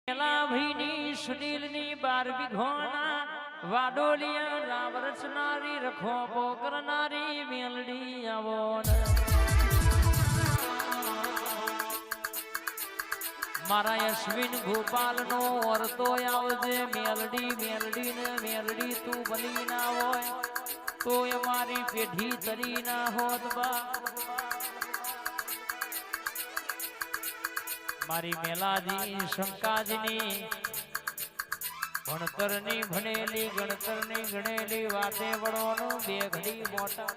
મેલા ભીની સુનીલની 12 વીઘોના વાડોલિયા રામ રચનારી રખો પોકરનારી મેલડી આવો મારા અશ્વિન ગોપાલ નો વર્તો આવજે મેલડી મેલડી ને મેલડી તું બની ના હોય તો અમારી પેઢી તરી ના હોત બા મારી મેલાજી શંકાજીની ભણતરની ભણેલી ગણતરની ગણેલી વાતે વળોનું બે ઘડી મોટા